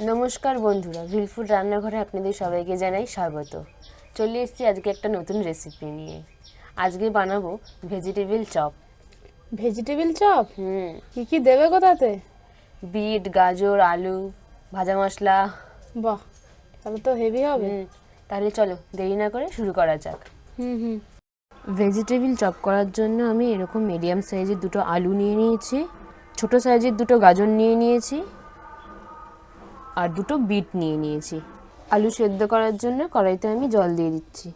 নমস্কার বন্ধুরা, ভিলফুড রান্নাঘরে আপনাদের সবাইকে জানাই স্বাগত। চলে এসেছি আজকে একটা নতুন রেসিপি নিয়ে। আজকে বানাবো ভেজিটেবিল চপ। Vegetable chop? কি কি দেবে কোথাতে? বিট, গাজর, আলু, ভাজা মশলা। বাহ, তাহলে তো হেভি হবে। তাহলে চলো দেরি না করে শুরু করা যাক। হুম। ভেজিটেবিল চপ করার জন্য আমি এরকম মিডিয়াম সাইজের দুটো আলু নিয়ে নিয়েছি, ছোট সাইজের দুটো গাজর নিয়ে নিয়েছি, আর দুটো বিট নিয়ে নিয়েছি। আলু সেদ্ধ করার জন্য কড়াইতে আমি জল দিয়ে দিচ্ছি।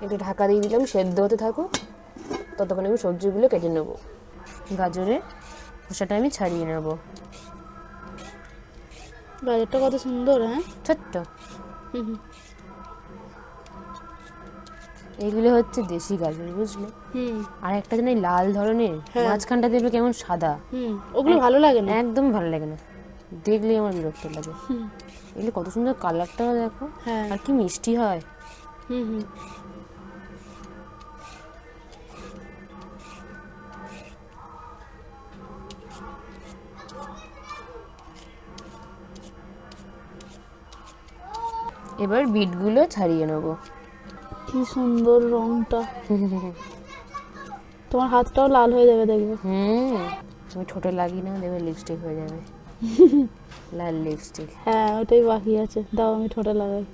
একটু ঢাকা দিয়ে দিলাম, সেদ্ধ হতে থাকুক। ততক্ষণ আমি সবজিগুলো কেটে নেব। গাজরের খোসাটা আমি ছাড়িয়ে নেব। গাজরটা কত সুন্দর, হ্যাঁ, ছোট্ট। হুম। এগুলো হচ্ছে দেশি গাজর, বুঝলে? আর একটা যেন লাল ধরনের, হ্যাঁ। মাঝখানটা দেখবে কেমন সাদা। ওগুলো ভালো লাগে না, একদম ভালো লাগে না, দেখলেই আমার বিরক্ত লাগে। এগুলো কত সুন্দর কালারটাও দেখো, হ্যাঁ। আর কি মিষ্টি হয়। হুম। এবার বিটগুলো ছাড়িয়ে নেব। কি সুন্দর রংটা। তোমার হাতটাও লাল হয়ে যাবে দেখবে। আমি ঠোঁটে লাগিয়ে না, দেখবে লিপস্টিক হয়ে যাবে। লাল লিপস্টিক। হ্যাঁ, ওটাই বাকি আছে, দাও আমি ঠোঁটে লাগাই।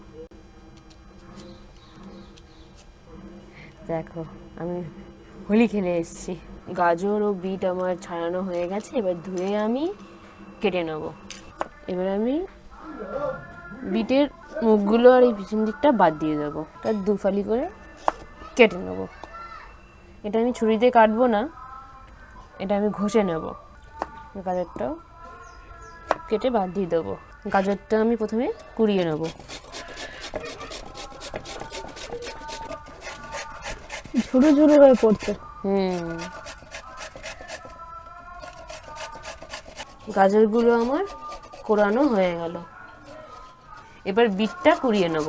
দেখো, আমি হোলি খেলে এসেছি। গাজর ও বিট আমার ছাড়ানো হয়ে গেছে, এবার ধুয়ে আমি কেটে নেব। এবার আমি বিটের মুখগুলো আর এই পিছন দিকটা বাদ দিয়ে দেবো, তার দুফালি করে কেটে নেব। এটা আমি ছুরিতে কাটবো না, এটা আমি ঘষে নেব। গাজরটাও কেটে বাদ দিয়ে দেবো। গাজরটা আমি প্রথমে কুড়িয়ে নেব। ঝুড়ো ঝুড়ো হয়ে পড়ছে। গাজরগুলো আমার কোরানো হয়ে গেল। এবার বিটটা কুড়িয়ে নেব।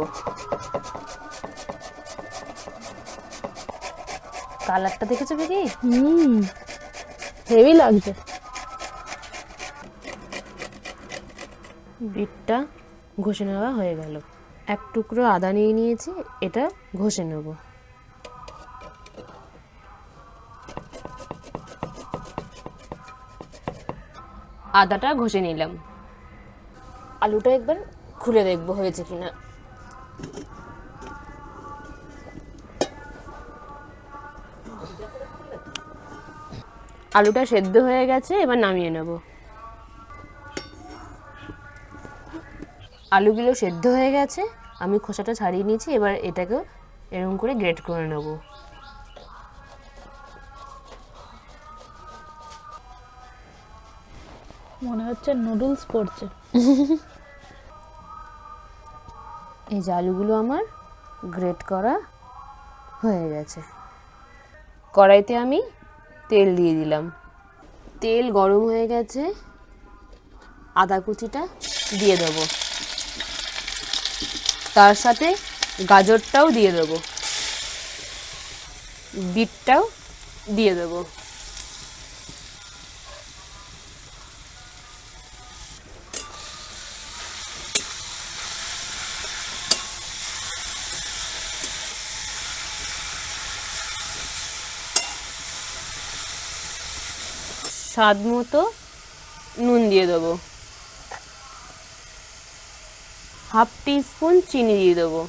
কালারটা দেখেছো কি? হেভি লাগছে। বিটটা ঘষে নেওয়া হয়ে গেল। এক টুকরো আদা নিয়ে নিয়েছি, এটা ঘষে নেব। আদাটা ঘষে নিলাম। আলুটা একবার খুলে দেখবো হয়েছে কিনা। আলুটা সেদ্ধ হয়ে গেছে, এবার নামিয়ে নেব। আলুগুলো সেদ্ধ হয়ে গেছে, আমি খোসাটা ছাড়িয়ে নিয়েছি। এবার এটাকেও এরকম করে গ্রেট করে নেব। মনে হচ্ছে নুডলস পড়ছে। এই যে আলুগুলো আমার গ্রেট করা হয়ে গেছে। কড়াইতে আমি তেল দিয়ে দিলাম। তেল গরম হয়ে গেছে, আদা কুচিটা দিয়ে দেবো। তার সাথে গাজরটাও দিয়ে দেবো, বিটটাও দিয়ে দেবো। স্বাদ মতো নুন দিয়ে দেবো। হাফ টিস্পুন চিনি দিয়ে দেবো।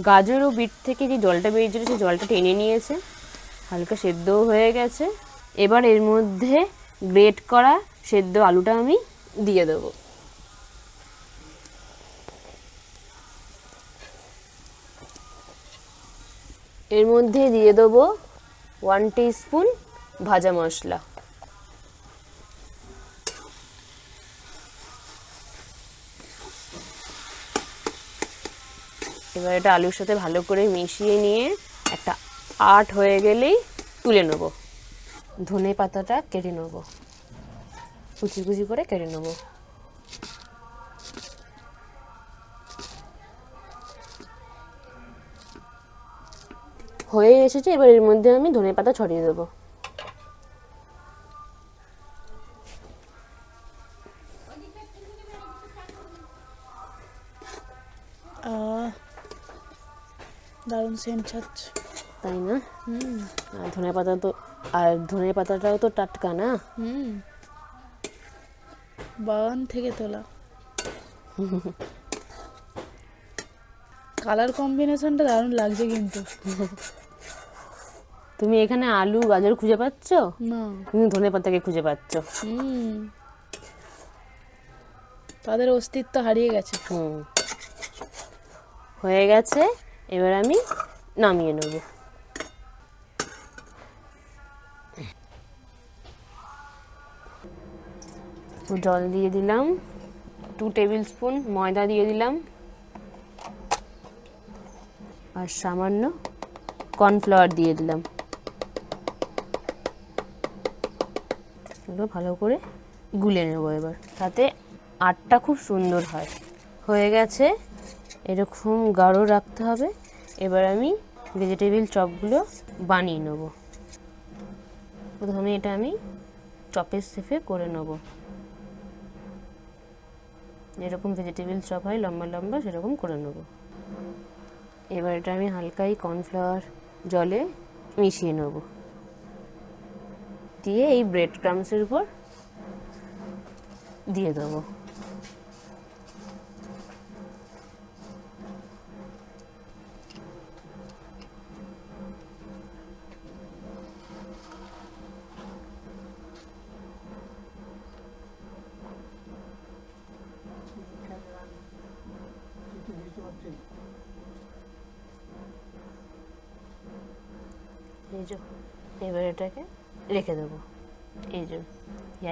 গাজর ও বিট থেকে যে জলটা বেরিয়েছিল, সেই জলটা টেনে নিয়েছে, হালকা সেদ্ধও হয়ে গেছে। এবার এর মধ্যে গ্রেট করা সেদ্ধ আলুটা আমি দিয়ে দেবো। এর মধ্যে দিয়ে দেবো 1 টিস্পুন ভাজা মশলা। এবার এটা আলুর সাথে ভালো করে মিশিয়ে নিয়ে একটা আট হয়ে গেলেই তুলে নেব। ধনে পাতাটা কেটে নেব, কুচি কুচি করে কেটে নেব। হয়ে এসেছে, এবার এর মধ্যে আমি ধনেপাতা ছড়িয়ে দেবো। দারুণ সেন্ট ছাড়ছে। তাই না? আর ধনে পাতাটাও তো টাটকা না। বাগান থেকে তোলা। কালার কম্বিনেশনটা দারুণ লাগছে কিন্তু। তুমি এখানে আলু গাজর খুঁজে পাচ্ছ, না। কিন্তু ধনে পাতাকে খুঁজে পাচ্ছ। তাদের অস্তিত্ব হারিয়ে গেছে। হয়ে গেছে, এবার আমি নামিয়ে নেব। জল দিয়ে দিলাম, 2 টেবিল স্পুন ময়দা দিয়ে দিলাম, আর সামান্য কর্নফ্লাওয়ার দিয়ে দিলাম। এগুলো ভালো করে গুলে নেব এবার, তাতে আটটা খুব সুন্দর হয়। হয়ে গেছে, এরকম গাঢ় রাখতে হবে। এবার আমি ভেজিটেবিল চপগুলো বানিয়ে নেব। প্রথমে এটা আমি চপের শেপে করে নেব, যেরকম ভেজিটেবিল চপ হয় লম্বা লম্বা সেরকম করে নেব। এবার এটা আমি হালকাই কর্নফ্লাওয়ার জলে মিশিয়ে নেব, দিয়ে এই ব্রেড ক্রাম্বসের উপর দিয়ে দেবো। এই যে এবার এটাকে রেখে দেবো। এই যে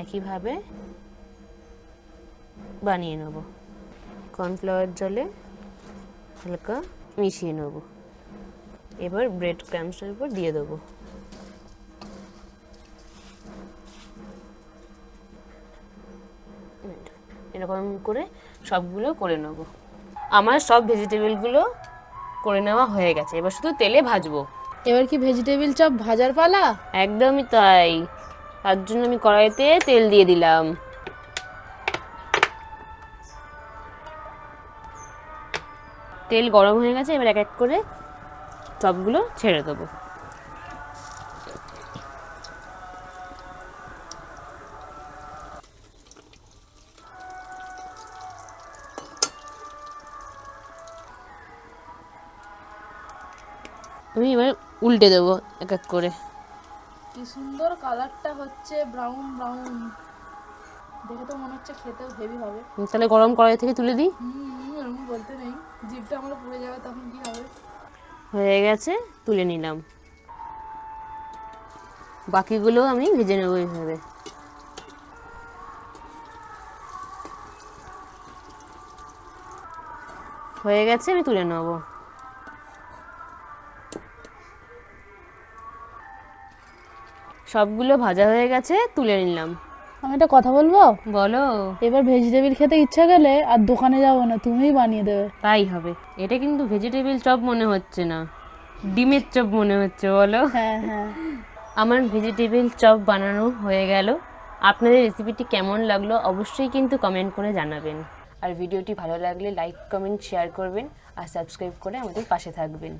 একইভাবে বানিয়ে নেব, কর্নফ্লাওয়ার জলে হালকা মিশিয়ে নেব। এবার ব্রেড ক্রাম্বসের উপর দিয়ে দেবো। এরকম করে সবগুলো করে নেব। আমার সব ভেজিটেবলগুলো করে নেওয়া হয়ে গেছে, এবার শুধু তেলে ভাজবো। এবার কি ভেজিটেবিল চপ ভাজার পালা? একদমই তাই, তার জন্য আমি কড়াইতে তেল দিয়ে দিলাম। তেল গরম হয়ে গেছে, এবার এক এক করে চপগুলো ছেড়ে দেবো। আমি এবার উল্টে দেবো এক এক করে। কি সুন্দর কালারটা হচ্ছে, ব্রাউন ব্রাউন। দেখে তো মনে হচ্ছে খেতেও হেভি হবে। তাহলে গরম কড়াই থেকে তুলে দিই। এরকম বলতে নেই, জিভটা আমার পুড়ে যাবে, তখন কি হবে? হয়ে গেছে, তুলে নিলাম। বাকিগুলো আমি ভেজে নেবো এইভাবে। হয়ে গেছে, আমি তুলে নেব। সবগুলো ভাজা হয়ে গেছে, তুলে নিলাম। আমি একটা কথা বলবো? বলো। এবার ভেজিটেবিল খেতে ইচ্ছা গেলে আর দোকানে যাবো না, তুমিই বানিয়ে দেবে। তাই হবে। এটা কিন্তু ভেজিটেবিল চপ মনে হচ্ছে না, ডিমের চপ মনে হচ্ছে, বলো। হ্যাঁ হ্যাঁ। আমার ভেজিটেবিল চপ বানানো হয়ে গেল। আপনাদের রেসিপিটি কেমন লাগলো অবশ্যই কিন্তু কমেন্ট করে জানাবেন। আর ভিডিওটি ভালো লাগলে লাইক কমেন্ট শেয়ার করবেন, আর সাবস্ক্রাইব করে আমাদের পাশে থাকবেন।